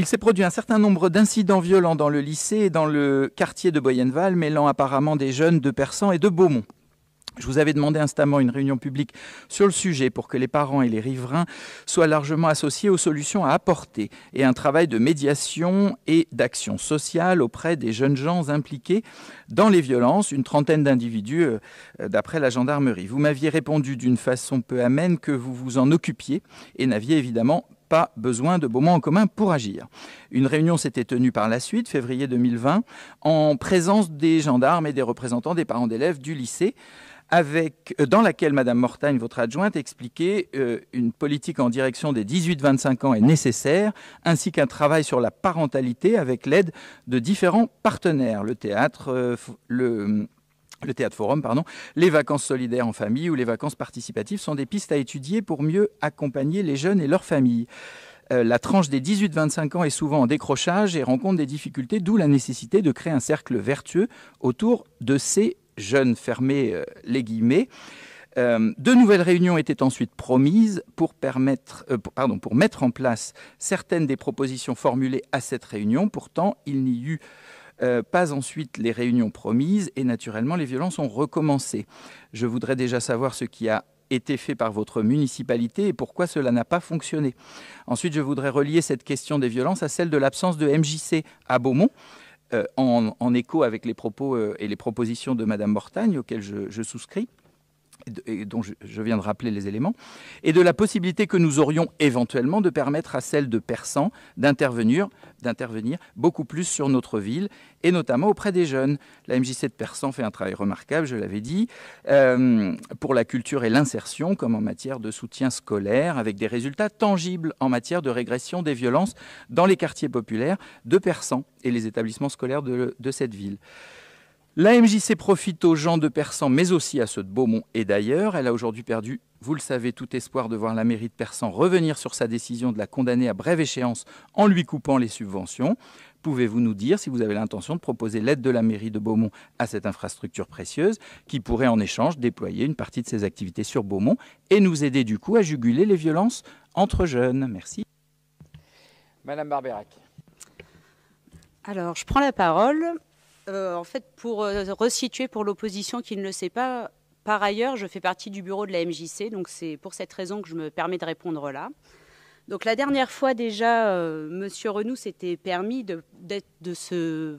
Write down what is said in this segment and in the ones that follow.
Il s'est produit un certain nombre d'incidents violents dans le lycée et dans le quartier de Boyenval, mêlant apparemment des jeunes de Persan et de Beaumont. Je vous avais demandé instamment une réunion publique sur le sujet pour que les parents et les riverains soient largement associés aux solutions à apporter et un travail de médiation et d'action sociale auprès des jeunes gens impliqués dans les violences, une trentaine d'individus d'après la gendarmerie. Vous m'aviez répondu d'une façon peu amène que vous vous en occupiez et n'aviez évidemment pas besoin de Beaumont en commun pour agir. Une réunion s'était tenue par la suite, février 2020, en présence des gendarmes et des représentants des parents d'élèves du lycée, dans laquelle Mme Mortagne, votre adjointe, expliquait une politique en direction des 18-25 ans est nécessaire, ainsi qu'un travail sur la parentalité avec l'aide de différents partenaires, le théâtre Forum, les vacances solidaires en famille ou les vacances participatives sont des pistes à étudier pour mieux accompagner les jeunes et leurs familles. La tranche des 18-25 ans est souvent en décrochage et rencontre des difficultés, d'où la nécessité de créer un cercle vertueux autour de ces jeunes, fermés les guillemets. De nouvelles réunions étaient ensuite promises pour mettre en place certaines des propositions formulées à cette réunion. Pourtant, il n'y eut pas ensuite les réunions promises et naturellement les violences ont recommencé. Je voudrais déjà savoir ce qui a été fait par votre municipalité et pourquoi cela n'a pas fonctionné. Ensuite, je voudrais relier cette question des violences à celle de l'absence de MJC à Beaumont, en écho avec les propos et les propositions de Mme Mortagne, auxquelles je souscris, et dont je viens de rappeler les éléments, et de la possibilité que nous aurions éventuellement de permettre à celle de Persan d'intervenir beaucoup plus sur notre ville, et notamment auprès des jeunes. La MJC de Persan fait un travail remarquable, je l'avais dit, pour la culture et l'insertion, comme en matière de soutien scolaire, avec des résultats tangibles en matière de régression des violences dans les quartiers populaires de Persan et les établissements scolaires de cette ville. La MJC profite aux gens de Persan, mais aussi à ceux de Beaumont et d'ailleurs. Elle a aujourd'hui perdu, vous le savez, tout espoir de voir la mairie de Persan revenir sur sa décision de la condamner à brève échéance en lui coupant les subventions. Pouvez-vous nous dire si vous avez l'intention de proposer l'aide de la mairie de Beaumont à cette infrastructure précieuse qui pourrait en échange déployer une partie de ses activités sur Beaumont et nous aider du coup à juguler les violences entre jeunes? Merci. Madame Barbeyrac. Alors, je prends la parole. En fait, pour resituer pour l'opposition qui ne le sait pas, par ailleurs, je fais partie du bureau de la MJC, donc c'est pour cette raison que je me permets de répondre là. Donc la dernière fois déjà, Monsieur Renoux s'était permis de se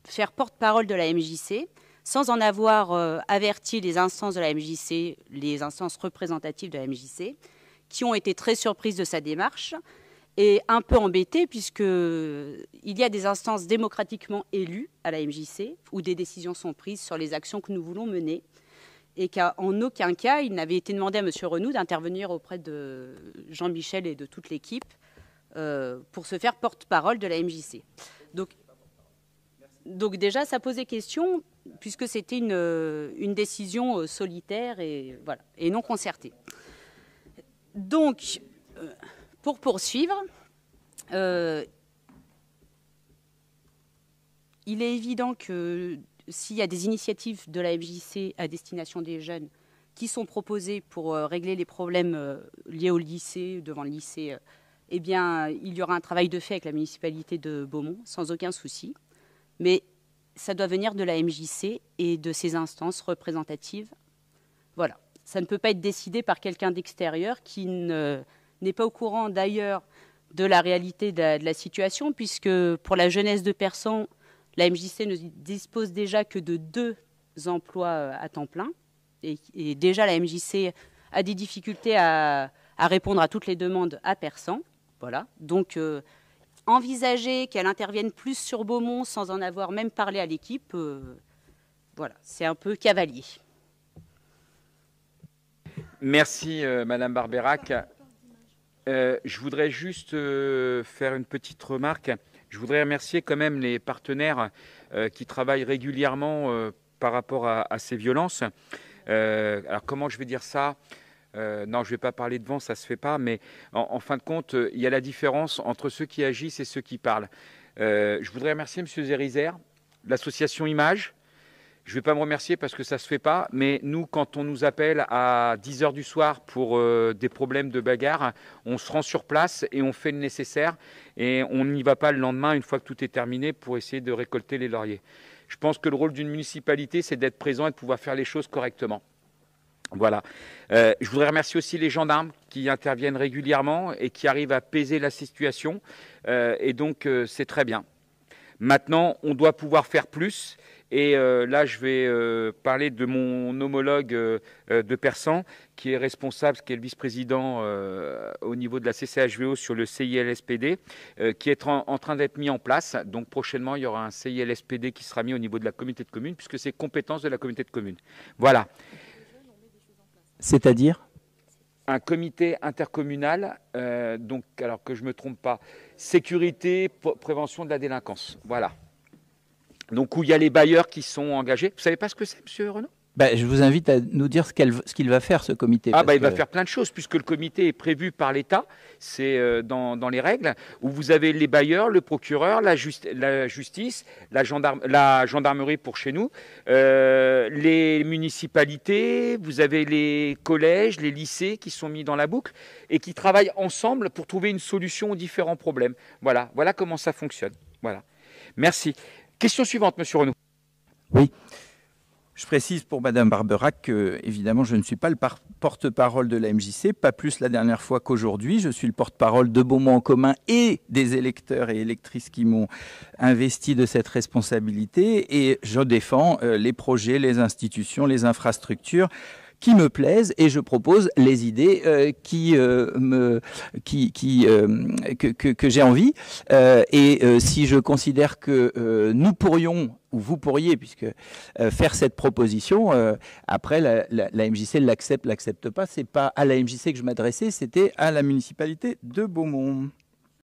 faire porte-parole de la MJC, sans en avoir averti les instances de la MJC, les instances représentatives de la MJC, qui ont été très surprises de sa démarche. Et un peu embêté puisqu'il y a des instances démocratiquement élues à la MJC où des décisions sont prises sur les actions que nous voulons mener et qu'en aucun cas, il n'avait été demandé à M. Renoux d'intervenir auprès de Jean-Michel et de toute l'équipe pour se faire porte-parole de la MJC. Donc déjà, ça posait question puisque c'était une décision solitaire et, voilà, et non concertée. Donc... Pour poursuivre, il est évident que s'il y a des initiatives de la MJC à destination des jeunes qui sont proposées pour régler les problèmes liés au lycée, devant le lycée, eh bien, il y aura un travail de fait avec la municipalité de Beaumont, sans aucun souci. Mais ça doit venir de la MJC et de ses instances représentatives. Voilà. Ça ne peut pas être décidé par quelqu'un d'extérieur qui n'est pas au courant d'ailleurs de la réalité de la situation, puisque pour la jeunesse de Persan, la MJC ne dispose déjà que de 2 emplois à temps plein. Et déjà, la MJC a des difficultés à répondre à toutes les demandes à Persan. Voilà. Donc, envisager qu'elle intervienne plus sur Beaumont sans en avoir même parlé à l'équipe, voilà, c'est un peu cavalier. Merci, Madame Barbeyrac. Je voudrais juste faire une petite remarque. Je voudrais remercier quand même les partenaires qui travaillent régulièrement par rapport à ces violences. Alors comment je vais dire ça? Non, je ne vais pas parler devant, ça ne se fait pas, mais en fin de compte, il y a la différence entre ceux qui agissent et ceux qui parlent. Je voudrais remercier M. Zérizer, l'association Image. Je ne vais pas me remercier parce que ça ne se fait pas, mais nous, quand on nous appelle à 10 h du soir pour des problèmes de bagarre, on se rend sur place et on fait le nécessaire et on n'y va pas le lendemain une fois que tout est terminé pour essayer de récolter les lauriers. Je pense que le rôle d'une municipalité, c'est d'être présent et de pouvoir faire les choses correctement. Voilà. Je voudrais remercier aussi les gendarmes qui interviennent régulièrement et qui arrivent à apaiser la situation. Et donc, c'est très bien. Maintenant, on doit pouvoir faire plus. Et là, je vais parler de mon homologue de Persan, qui est responsable, qui est le vice-président au niveau de la CCHVO sur le CILSPD, qui est en train d'être mis en place. Donc prochainement, il y aura un CILSPD qui sera mis au niveau de la communauté de communes, puisque c'est compétence de la communauté de communes. Voilà. C'est-à-dire ? Un comité intercommunal, donc, alors que je ne me trompe pas, sécurité, prévention de la délinquance. Voilà. Donc, où il y a les bailleurs qui sont engagés. Vous ne savez pas ce que c'est, M. Renaud ? Je vous invite à nous dire ce qu'il va faire, ce comité. Il va faire plein de choses, puisque le comité est prévu par l'État, c'est dans les règles, où vous avez les bailleurs, le procureur, la justice, la gendarmerie pour chez nous, les municipalités, vous avez les collèges, les lycées qui sont mis dans la boucle et qui travaillent ensemble pour trouver une solution aux différents problèmes. Voilà comment ça fonctionne. Voilà. Merci. Question suivante, M. Renaud. Oui. Je précise pour Mme Barberac que, évidemment, je ne suis pas le porte-parole de la MJC, pas plus la dernière fois qu'aujourd'hui. Je suis le porte-parole de Beaumont en commun et des électeurs et électrices qui m'ont investi de cette responsabilité. Et je défends les projets, les institutions, les infrastructures qui me plaisent et je propose les idées que j'ai envie. Si je considère que nous pourrions ou vous pourriez, puisque faire cette proposition, après la MJC l'accepte pas. C'est pas à la MJC que je m'adressais, c'était à la municipalité de Beaumont.